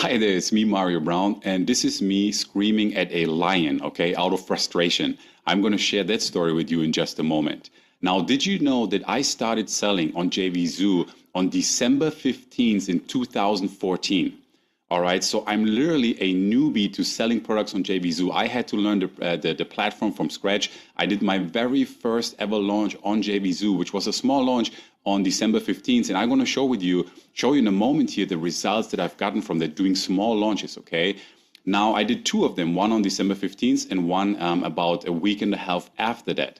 Hi there, it's me, Mario Brown, and this is me screaming at a lion, okay, out of frustration. I'm going to share that story with you in just a moment. Now, did you know that I started selling on JVZoo on December 15th in 2014? All right, so I'm literally a newbie to selling products on JVZoo. I had to learn the platform from scratch. I did my very first ever launch on JVZoo, which was a small launch on December 15th. And I'm going to show you in a moment here the results that I've gotten from that doing small launches, okay? Now, I did two of them, one on December 15th and one about a week and a half after that.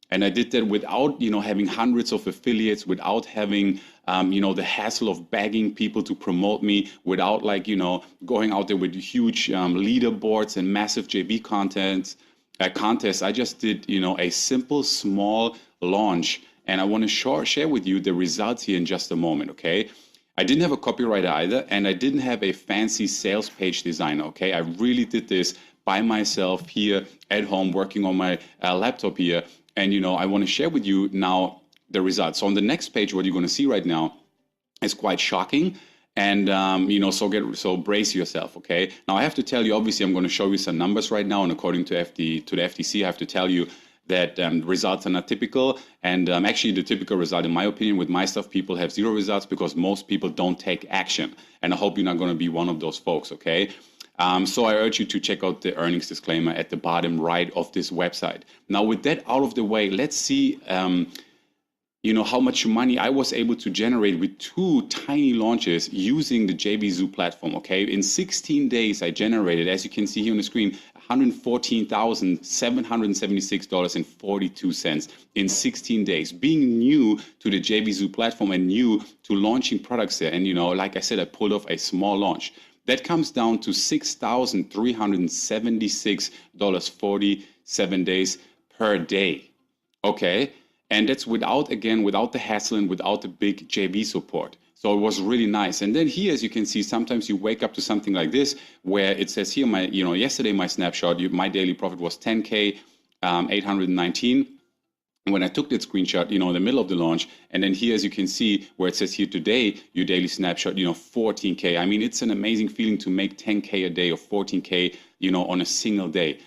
And I did that without, having hundreds of affiliates, without having, the hassle of begging people to promote me, without going out there with huge leaderboards and massive JV contests. I just did, a simple, small launch. And I want to share with you the results here in just a moment, okay? I didn't have a copywriter either, and I didn't have a fancy sales page designer, okay? I really did this by myself here at home, working on my laptop here. And, I want to share with you now the results. So on the next page, what you're going to see right now is quite shocking. And, so brace yourself, okay? Now, I have to tell you, obviously, I'm going to show you some numbers right now. And according to the FTC, I have to tell you that results are not typical. And actually, the typical result, in my opinion, with my stuff, people have zero results because most people don't take action. And I hope you're not going to be one of those folks, okay? So I urge you to check out the earnings disclaimer at the bottom right of this website. Now, with that out of the way, let's see, how much money I was able to generate with two tiny launches using the JVZoo platform, okay? In 16 days, I generated, as you can see here on the screen, $114,776.42 in 16 days. Being new to the JVZoo platform and new to launching products there. And, like I said, I pulled off a small launch. That comes down to $6,376.47 days per day, okay? And that's without the hassle and without the big JV support. So it was really nice. And then here, as you can see, sometimes you wake up to something like this, where it says here, yesterday my snapshot, my daily profit was 10K, 819. When I took that screenshot, in the middle of the launch, and then here, as you can see, where it says here today, your daily snapshot, 14K. I mean, it's an amazing feeling to make 10K a day or 14K, on a single day.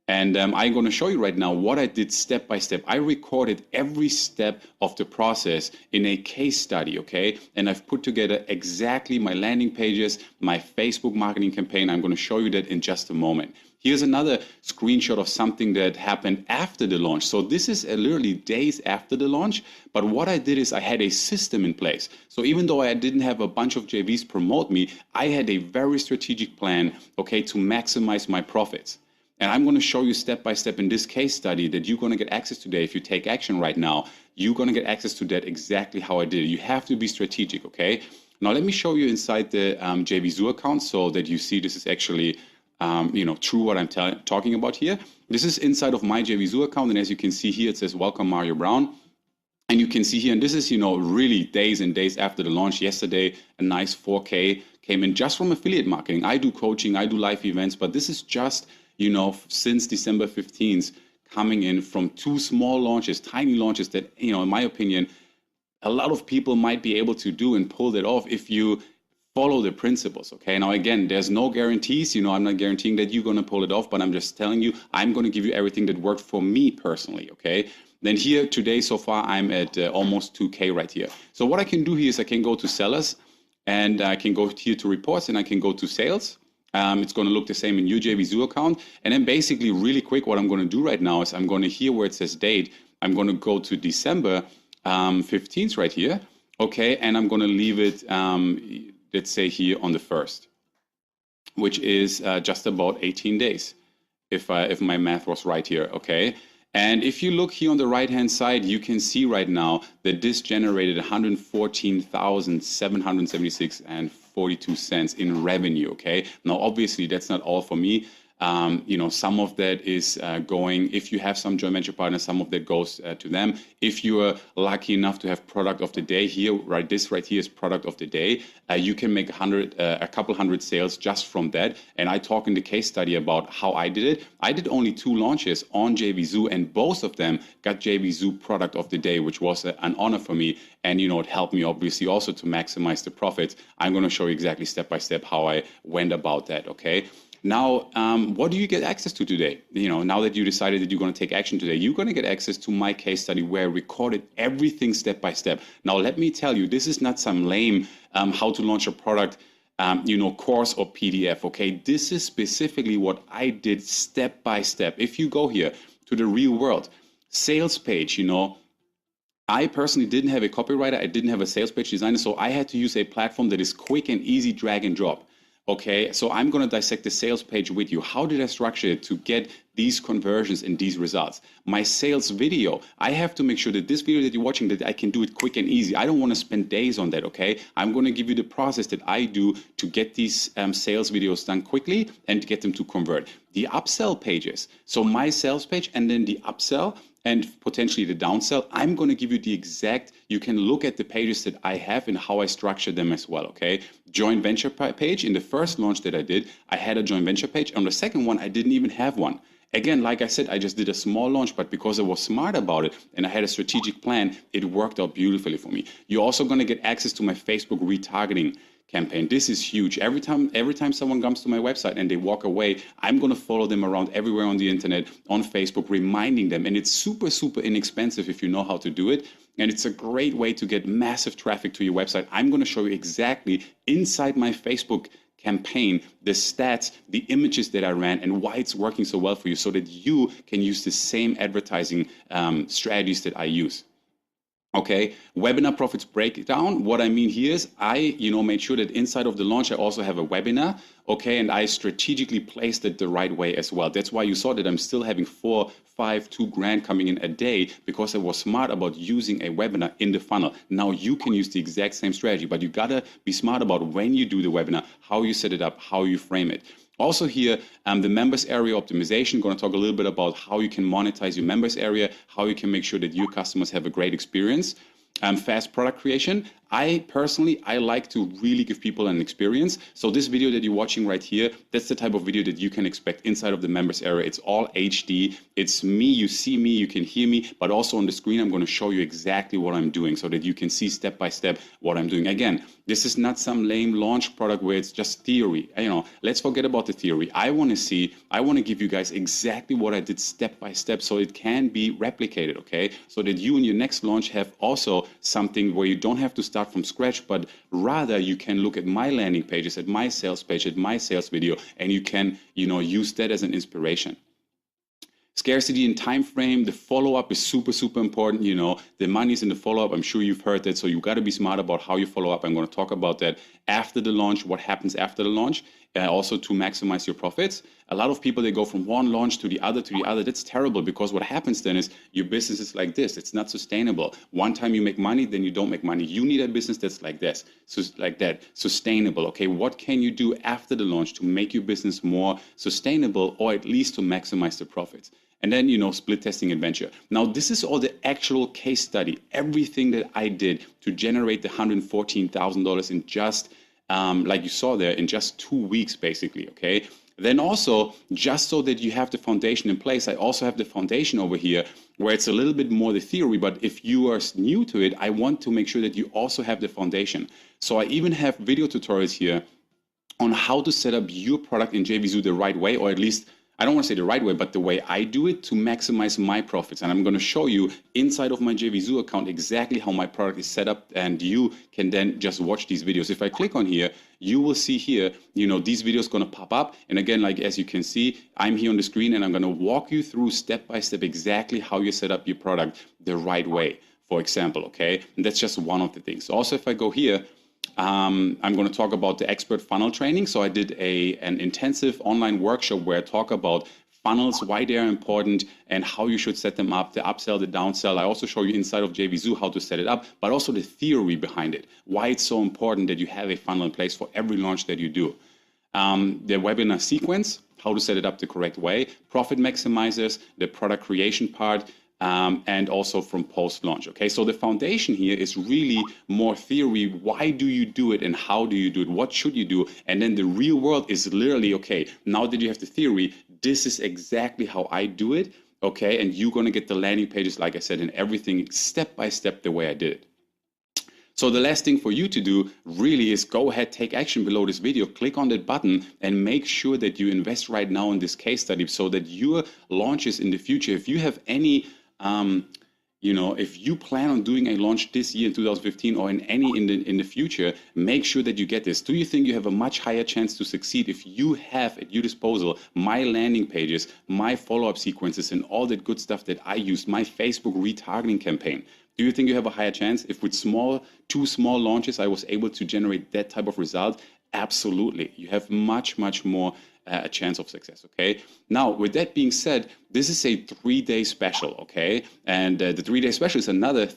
And I'm going to show you right now what I did step by step. I recorded every step of the process in a case study, okay? And I've put together exactly my landing pages, my Facebook marketing campaign. I'm going to show you that in just a moment. Here's another screenshot of something that happened after the launch. So this is literally days after the launch. But what I did is I had a system in place. So even though I didn't have a bunch of JVs promote me, I had a very strategic plan, okay, to maximize my profits. And I'm going to show you step by step in this case study that you're going to get access to today. If you take action right now, you're going to get access to that exactly how I did it. You have to be strategic, okay? Now, let me show you inside the JVZoo account so that you see this is actually, true what I'm talking about here. This is inside of my JVZoo account. And as you can see here, it says, welcome Mario Brown. And you can see here, and this is, really days and days after the launch. Yesterday, a nice 4K came in just from affiliate marketing. I do coaching, I do live events, but this is just, since December 15th, coming in from two small launches, tiny launches that, in my opinion, a lot of people might be able to do and pull that off if you follow the principles, okay? Now, again, there's no guarantees. I'm not guaranteeing that you're going to pull it off, but I'm just telling you, I'm going to give you everything that worked for me personally, okay? Then here today, so far, I'm at almost 2K right here. So what I can do here is I can go to sellers, and I can go here to reports, and I can go to sales. It's going to look the same in your JVZoo account. And then basically really quick, what I'm going to do right now is I'm going to here where it says date, I'm going to go to December 15th right here. Okay. And I'm going to leave it, let's say here on the 1st, which is just about 18 days. If my math was right here. Okay. And if you look here on the right-hand side, you can see right now that this generated $114,776.42 in revenue, okay? Now, obviously, that's not all for me. Some of that is going, if you have some joint venture partners, some of that goes to them. If you are lucky enough to have product of the day here, right, this right here is product of the day, you can make a couple hundred sales just from that. And I talk in the case study about how I did it. I did only 2 launches on JVZoo, and both of them got JVZoo product of the day, which was an honor for me. And, it helped me obviously also to maximize the profits. I'm going to show you exactly step by step how I went about that, okay? Now, what do you get access to today? Now that you decided that you're going to take action today, you're going to get access to my case study where I recorded everything step by step. Now, let me tell you, this is not some lame how to launch a product, course or PDF, okay? This is specifically what I did step by step. If you go here to the real world, sales page, I personally didn't have a copywriter. I didn't have a sales page designer. So I had to use a platform that is quick and easy, drag and drop. Okay, so I'm going to dissect the sales page with you. How did I structure it to get these conversions and these results? My sales video, I have to make sure that this video that you're watching, that I can do it quick and easy. I don't want to spend days on that, okay? I'm going to give you the process that I do to get these sales videos done quickly and to get them to convert. The upsell pages, so my sales page and then the upsell and potentially the downsell, I'm going to give you the exact, you can look at the pages that I have and how I structure them as well, okay? Joint venture page, in the first launch that I did, I had a joint venture page. On the second one, I didn't even have one. Again, like I said, I just did a small launch, but because I was smart about it and I had a strategic plan, it worked out beautifully for me. You're also going to get access to my Facebook retargeting campaign. This is huge. Every time someone comes to my website and they walk away, I'm going to follow them around everywhere on the internet, on Facebook, reminding them. And it's super, super inexpensive if you know how to do it. And it's a great way to get massive traffic to your website. I'm going to show you exactly inside my Facebook campaign, the stats, the images that I ran, and why it's working so well for you so that you can use the same advertising strategies that I use. Okay, webinar profits breakdown. What I mean here is I, made sure that inside of the launch, I also have a webinar. Okay, and I strategically placed it the right way as well. That's why you saw that I'm still having 4, 5, 2 grand coming in a day because I was smart about using a webinar in the funnel. Now you can use the exact same strategy, but you gotta be smart about when you do the webinar, how you set it up, how you frame it. Also here, the members area optimization, going to talk a little bit about how you can monetize your members area, how you can make sure that your customers have a great experience. Fast product creation. I personally like to really give people an experience. So this video that you're watching right here, that's the type of video that you can expect inside of the members area. It's all HD. It's me, you see me, you can hear me, but also on the screen, I'm going to show you exactly what I'm doing so that you can see step by step what I'm doing. Again, this is not some lame launch product where it's just theory. Let's forget about the theory. I want to give you guys exactly what I did step by step so it can be replicated, okay? So that you in your next launch have also something where you don't have to start from scratch, but rather you can look at my landing pages, at my sales page, at my sales video, and you can, use that as an inspiration. Scarcity and time frame, the follow-up is super, super important. The money is in the follow-up. I'm sure you've heard that. So you got to be smart about how you follow up. I'm going to talk about that after the launch, what happens after the launch, also to maximize your profits. A lot of people, they go from one launch to the other. That's terrible because what happens then is your business is like this. It's not sustainable. One time you make money, then you don't make money. You need a business that's like this, so like that, sustainable. Okay, what can you do after the launch to make your business more sustainable or at least to maximize the profits? And then, split testing adventure. Now, this is all the actual case study, everything that I did to generate the $114,000 in just, like you saw there, in just 2 weeks, basically, okay? Then also, just so that you have the foundation in place, I also have the foundation over here where it's a little bit more the theory, but if you are new to it, I want to make sure that you also have the foundation. So I even have video tutorials here on how to set up your product in JVZoo the right way, or at least I don't want to say the right way, but the way I do it to maximize my profits. And I'm going to show you inside of my JVZoo account exactly how my product is set up, and you can then just watch these videos. If I click on here, you will see here, these videos going to pop up. And again, like as you can see, I'm here on the screen and I'm going to walk you through step by step exactly how you set up your product the right way, for example, okay? And that's just one of the things. Also, if I go here, I'm going to talk about the expert funnel training. So I did an intensive online workshop where I talk about funnels, why they are important, and how you should set them up, the upsell, the downsell. I also show you inside of JVZoo how to set it up, but also the theory behind it, why it's so important that you have a funnel in place for every launch that you do. The webinar sequence, how to set it up the correct way, profit maximizers, the product creation part, and also from post-launch. Okay, so the foundation here is really more theory. Why do you do it and how do you do it? What should you do? And then the real world is literally, okay, now that you have the theory, this is exactly how I do it. Okay, and you're going to get the landing pages, like I said, and everything step by step the way I did it. So the last thing for you to do really is go ahead, take action below this video, click on that button and make sure that you invest right now in this case study so that your launches in the future, if you have any, if you plan on doing a launch this year in 2015 or in the future, make sure that you get this. Do you think you have a much higher chance to succeed if you have at your disposal my landing pages, my follow-up sequences and all that good stuff that I used, my Facebook retargeting campaign? Do you think you have a higher chance if with two small launches I was able to generate that type of result? Absolutely. You have much, much more a chance of success, okay? Now, with that being said, this is a 3-day special, okay? And the 3-day special is another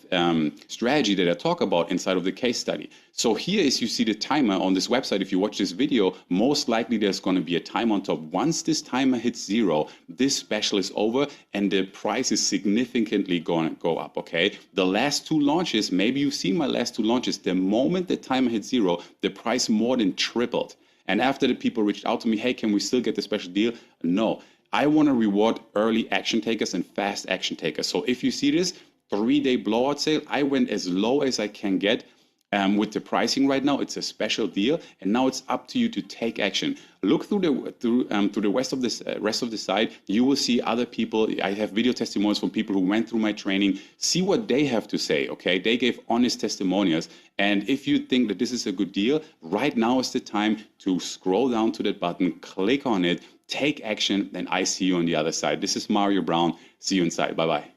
strategy that I talk about inside of the case study. So here is, you see the timer on this website. If you watch this video, most likely there's going to be a time on top. Once this timer hits 0, this special is over and the price is significantly going to go up, okay? The last 2 launches, maybe you've seen my last 2 launches, the moment the timer hit 0, the price more than tripled. And after the people reached out to me, hey, can we still get the special deal? No, I want to reward early action takers and fast action takers. So if you see this 3-day blowout sale, I went as low as I can get with the pricing right now. It's a special deal, and now it's up to you to take action. Look through the rest of the site. You will see other people. I have video testimonials from people who went through my training. See what they have to say. Okay, they gave honest testimonials. And if you think that this is a good deal, right now is the time to scroll down to that button, click on it, take action, and I see you on the other side. This is Mario Brown. See you inside. Bye bye.